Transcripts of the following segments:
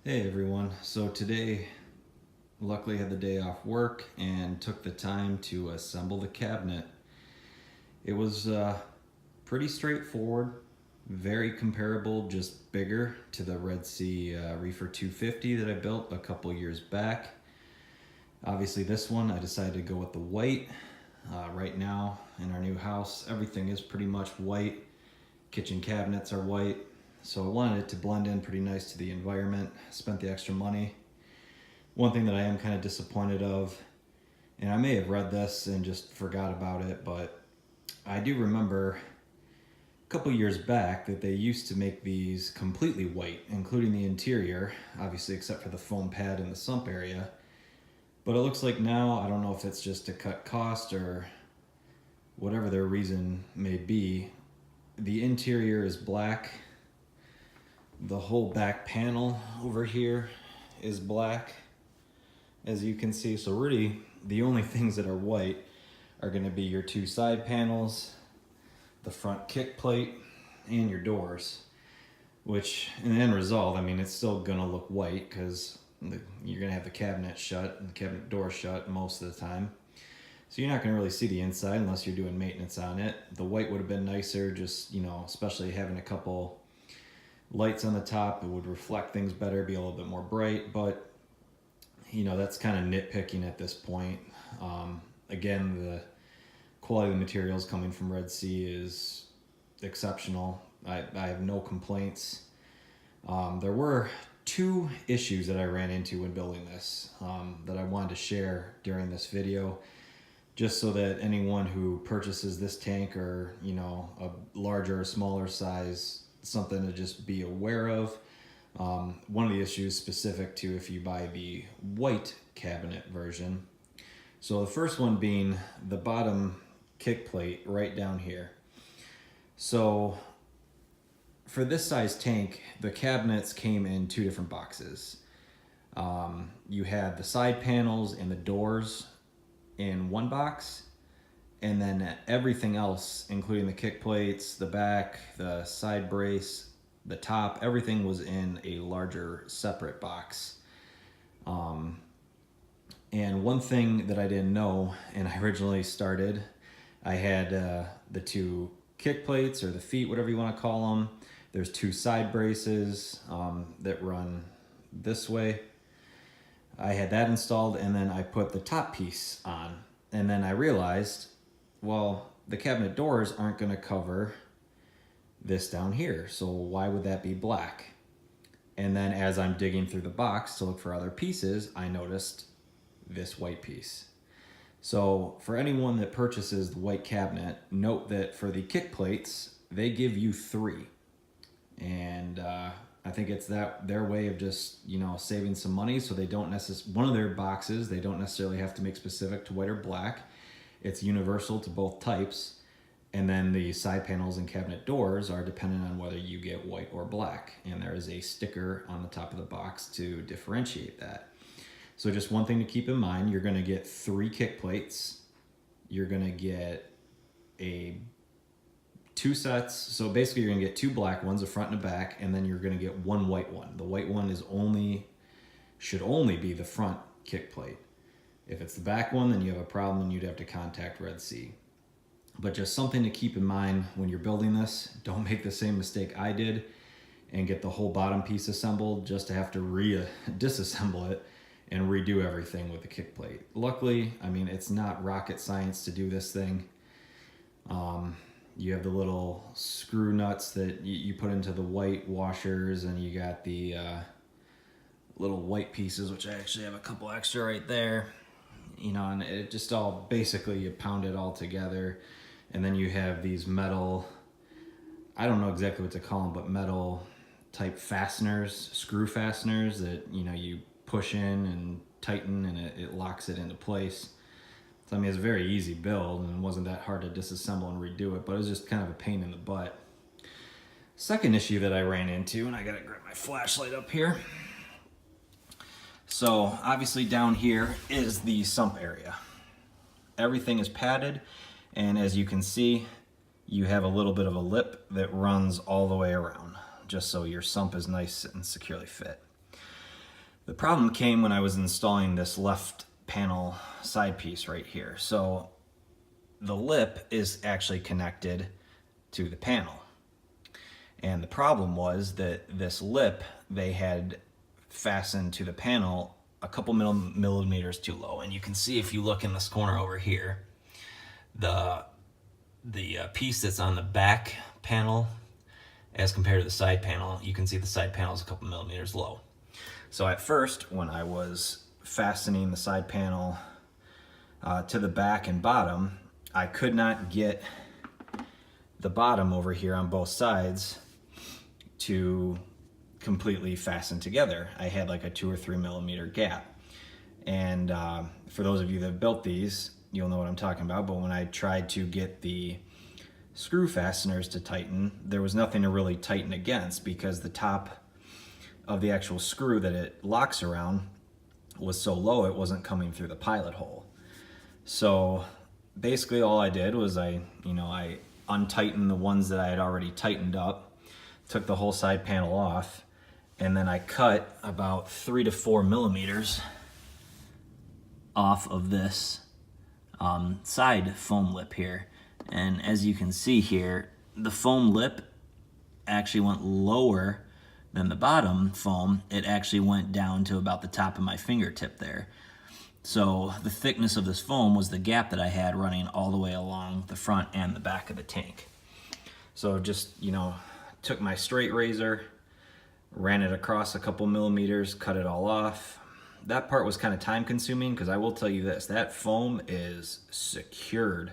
Hey everyone, so today luckily had the day off work and took the time to assemble the cabinet. It was pretty straightforward, very comparable, just bigger to the Red Sea Reefer 250 that I built a couple years back. Obviously this one I decided to go with the white. Right now in our new house everything is pretty much white. Kitchen cabinets are white, so I wanted it to blend in pretty nice to the environment. Spent the extra money. One thing that I am kind of disappointed of, and I may have read this and just forgot about it, but I do remember a couple years back that they used to make these completely white, including the interior, obviously except for the foam pad in the sump area. But it looks like now, I don't know if it's just to cut cost or whatever their reason may be, the interior is black. The whole back panel over here is black, as you can see. So really, the only things that are white are going to be your two side panels, the front kick plate, and your doors. Which, in the end result, I mean, it's still going to look white because you're going to have the cabinet shut and the cabinet door shut most of the time. So you're not going to really see the inside unless you're doing maintenance on it. The white would have been nicer, just, especially having a couple lights on the top. It would reflect things better, be a little bit more bright, but that's kind of nitpicking at this point. Again, the quality of the materials coming from Red Sea is exceptional. I have no complaints. There were two issues that I ran into when building this that I wanted to share during this video, just so that anyone who purchases this tank or a larger or smaller size, something to just be aware of. One of the issues specific to if you buy the white cabinet version. So the first one being the bottom kick plate right down here. So for this size tank, the cabinets came in two different boxes. You had the side panels and the doors in one box, and then everything else, including the kick plates, the back, the side brace, the top, everything was in a larger separate box. And one thing that I didn't know, and I originally started, I had the two kick plates, or the feet, whatever you want to call them. There's two side braces that run this way. I had that installed, and then I put the top piece on. And then I realized, well, the cabinet doors aren't going to cover this down here, so why would that be black? And then as I'm digging through the box to look for other pieces, I noticed this white piece. So for anyone that purchases the white cabinet, note that for the kick plates, they give you 3. And I think it's their way of just saving some money, so they don't one of their boxes, they don't necessarily have to make specific to white or black. It's universal to both types. And then the side panels and cabinet doors are dependent on whether you get white or black. And there is a sticker on the top of the box to differentiate that. So just one thing to keep in mind, you're going to get 3 kick plates. You're going to get 2 sets. So basically you're going to get 2 black ones, a front and a back, and then you're going to get 1 white one. The white one should only be the front kick plate. If it's the back one, then you have a problem and you'd have to contact Red Sea. But just something to keep in mind when you're building this. Don't make the same mistake I did and get the whole bottom piece assembled just to have to disassemble it and redo everything with the kick plate. Luckily, I mean, it's not rocket science to do this thing. You have the little screw nuts that you put into the white washers, and you got the little white pieces, which I actually have a couple extra right there. And it just all basically you pound it all together. And then you have these metal, I don't know exactly what to call them, but metal type fasteners, screw fasteners that, you push in and tighten, and it locks it into place. So, I mean, it's a very easy build, and it wasn't that hard to disassemble and redo it, but it was just kind of a pain in the butt. Second issue that I ran into, and I gotta grab my flashlight up here. So obviously down here is the sump area. Everything is padded, and as you can see, you have a little bit of a lip that runs all the way around, just so your sump is nice and securely fit. The problem came when I was installing this left panel side piece right here. So the lip is actually connected to the panel. And the problem was that this lip they had fastened to the panel a couple millimeters too low. And you can see if you look in this corner over here, the piece that's on the back panel as compared to the side panel, you can see the side panel is a couple millimeters low. So at first, when I was fastening the side panel to the back and bottom, I could not get the bottom over here on both sides to completely fasten together. I had like a 2 or 3 millimeter gap. And for those of you that have built these, you'll know what I'm talking about, but when I tried to get the screw fasteners to tighten, there was nothing to really tighten against because the top of the actual screw that it locks around was so low it wasn't coming through the pilot hole. So basically all I did was I untightened the ones that I had already tightened up, took the whole side panel off, and then I cut about 3 to 4 millimeters off of this side foam lip here. And as you can see here, the foam lip actually went lower than the bottom foam. It actually went down to about the top of my fingertip there. So the thickness of this foam was the gap that I had running all the way along the front and the back of the tank. So just, took my straight razor, ran it across a couple millimeters, cut it all off. That part was kind of time consuming because I will tell you this, that foam is secured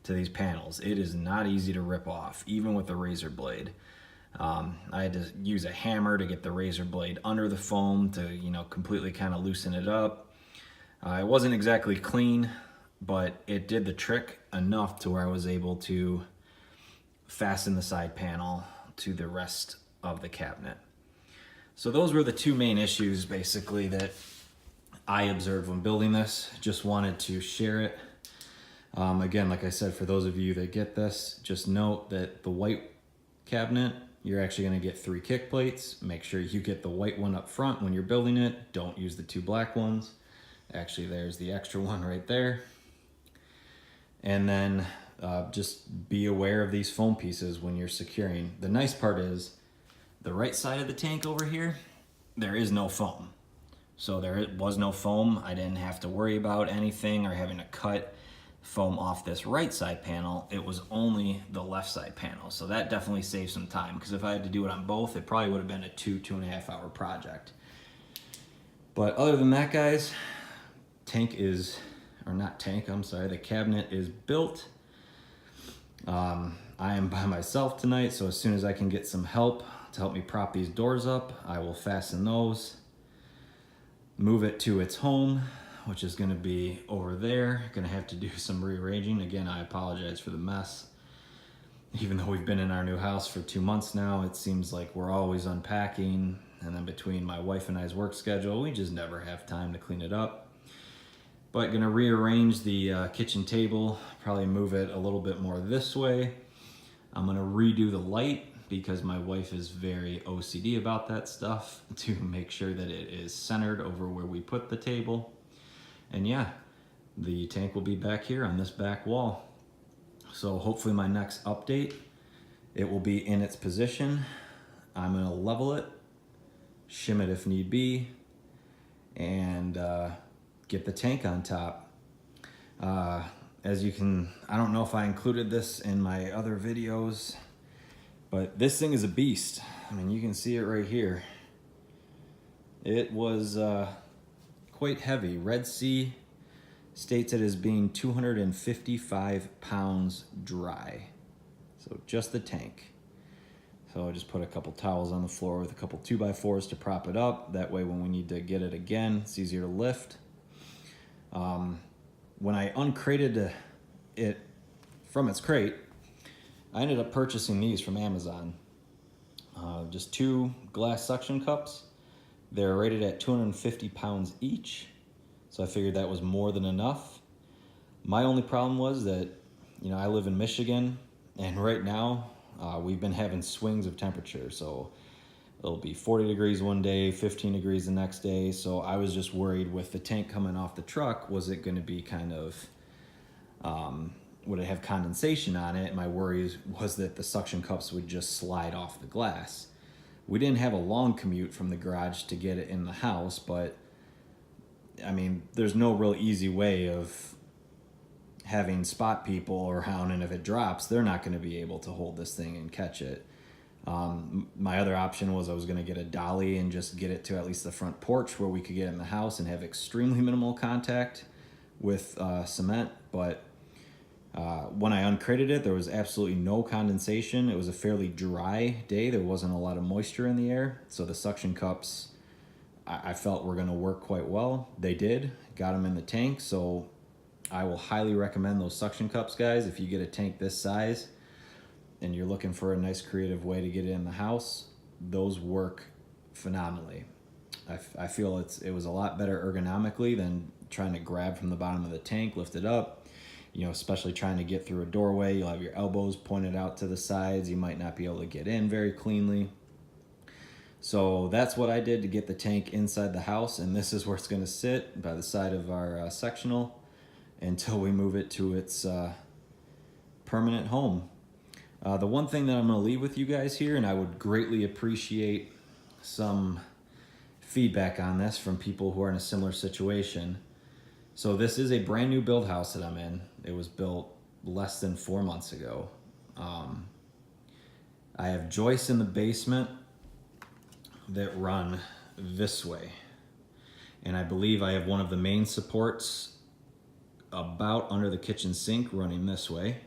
to these panels. It is not easy to rip off, even with a razor blade. I had to use a hammer to get the razor blade under the foam to, completely kind of loosen it up. It wasn't exactly clean, but it did the trick enough to where I was able to fasten the side panel to the rest of the cabinet. So those were the two main issues basically that I observed when building this. Just wanted to share it. Again, like I said, for those of you that get this, just note that the white cabinet, you're actually going to get 3 kick plates. Make sure you get the white one up front when you're building it. Don't use the 2 black ones. Actually, there's the extra one right there. And then just be aware of these foam pieces when you're securing. The nice part is the right side of the tank over here, there is no foam. So there was no foam. I didn't have to worry about anything or having to cut foam off this right side panel. It was only the left side panel. So that definitely saved some time because if I had to do it on both, it probably would have been a 2.5 hour project. But other than that, guys, the cabinet is built. I am by myself tonight, so as soon as I can get some help to help me prop these doors up, I will fasten those, move it to its home, which is going to be over there. Going to have to do some rearranging. Again, I apologize for the mess. Even though we've been in our new house for 2 months now, it seems like we're always unpacking, and then between my wife and I's work schedule, we just never have time to clean it up. But gonna rearrange the kitchen table, probably move it a little bit more this way. I'm gonna redo the light because my wife is very OCD about that stuff to make sure that it is centered over where we put the table. And yeah, the tank will be back here on this back wall. So hopefully my next update, it will be in its position. I'm gonna level it, shim it if need be, and get the tank on top. As you can, I don't know if I included this in my other videos, but this thing is a beast. I mean, you can see it right here. It was quite heavy. Red Sea states it as being 255 pounds dry. So just the tank. So I just put a couple towels on the floor with a couple 2x4s to prop it up. That way when we need to get it again, it's easier to lift. When I uncrated it from its crate, I ended up purchasing these from Amazon. Just 2 glass suction cups. They're rated at 250 pounds each. So I figured that was more than enough. My only problem was that, I live in Michigan, and right now we've been having swings of temperature. So it'll be 40 degrees one day, 15 degrees the next day. So I was just worried with the tank coming off the truck, was it going to be kind of, would it have condensation on it? My worry was that the suction cups would just slide off the glass. We didn't have a long commute from the garage to get it in the house, but I mean, there's no real easy way of having spot people around, and if it drops, they're not going to be able to hold this thing and catch it. My other option was I was going to get a dolly and just get it to at least the front porch where we could get in the house and have extremely minimal contact with cement. But when I uncrated it, there was absolutely no condensation. It was a fairly dry day. There wasn't a lot of moisture in the air. So the suction cups, I felt were going to work quite well. They did. Got them in the tank. So I will highly recommend those suction cups, guys. If you get a tank this size and you're looking for a nice creative way to get it in the house, those work phenomenally. I feel it was a lot better ergonomically than trying to grab from the bottom of the tank, lift it up. You know, especially trying to get through a doorway, you'll have your elbows pointed out to the sides. You might not be able to get in very cleanly. So that's what I did to get the tank inside the house, and this is where it's going to sit by the side of our sectional until we move it to its permanent home. The one thing that I'm going to leave with you guys here, and I would greatly appreciate some feedback on this from people who are in a similar situation. So this is a brand new build house that I'm in. It was built less than 4 months ago. I have joists in the basement that run this way. And I believe I have one of the main supports about under the kitchen sink running this way.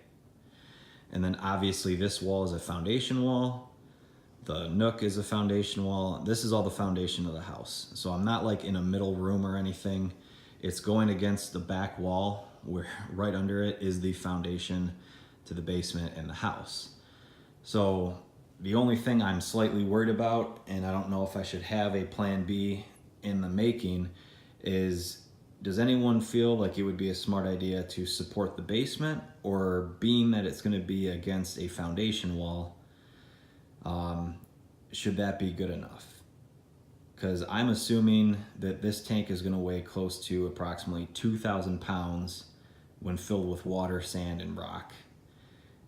And then obviously this wall is a foundation wall. The nook is a foundation wall. This is all the foundation of the house. So I'm not like in a middle room or anything. It's going against the back wall where right under it is the foundation to the basement and the house. So the only thing I'm slightly worried about, and I don't know if I should have a plan B in the making, is does anyone feel like it would be a smart idea to support the basement, or being that it's going to be against a foundation wall, should that be good enough? Because I'm assuming that this tank is going to weigh close to approximately 2,000 pounds when filled with water, sand, and rock.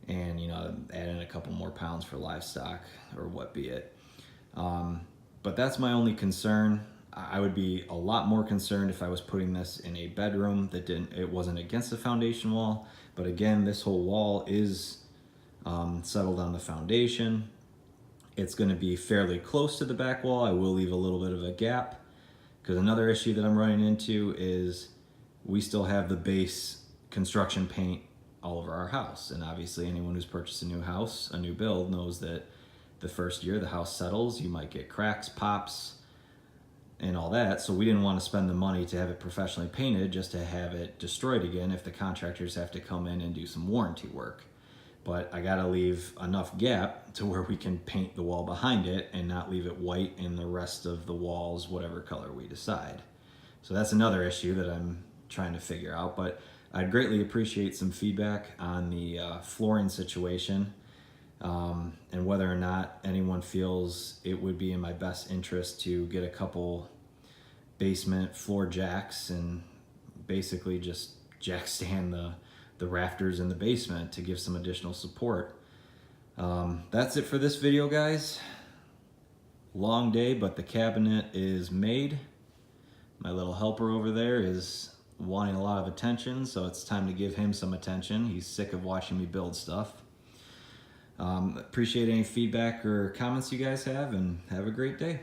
And, you know, add in a couple more pounds for livestock or what be it. But that's my only concern. I would be a lot more concerned if I was putting this in a bedroom that it wasn't against the foundation wall. But again, this whole wall is settled on the foundation. It's going to be fairly close to the back wall. I will leave a little bit of a gap, because another issue that I'm running into is we still have the base construction paint all over our house. And obviously anyone who's purchased a new house, a new build, knows that the first year the house settles, you might get cracks, pops, and all that. So we didn't want to spend the money to have it professionally painted just to have it destroyed again if the contractors have to come in and do some warranty work. But I gotta leave enough gap to where we can paint the wall behind it and not leave it white in the rest of the walls, whatever color we decide. So that's another issue that I'm trying to figure out. But I'd greatly appreciate some feedback on the flooring situation, and whether or not anyone feels it would be in my best interest to get a couple basement floor jacks and basically just jack stand the rafters in the basement to give some additional support. That's it for this video, guys. Long day, but the cabinet is made. My little helper over there is wanting a lot of attention, so it's time to give him some attention. He's sick of watching me build stuff. Appreciate any feedback or comments you guys have, and have a great day.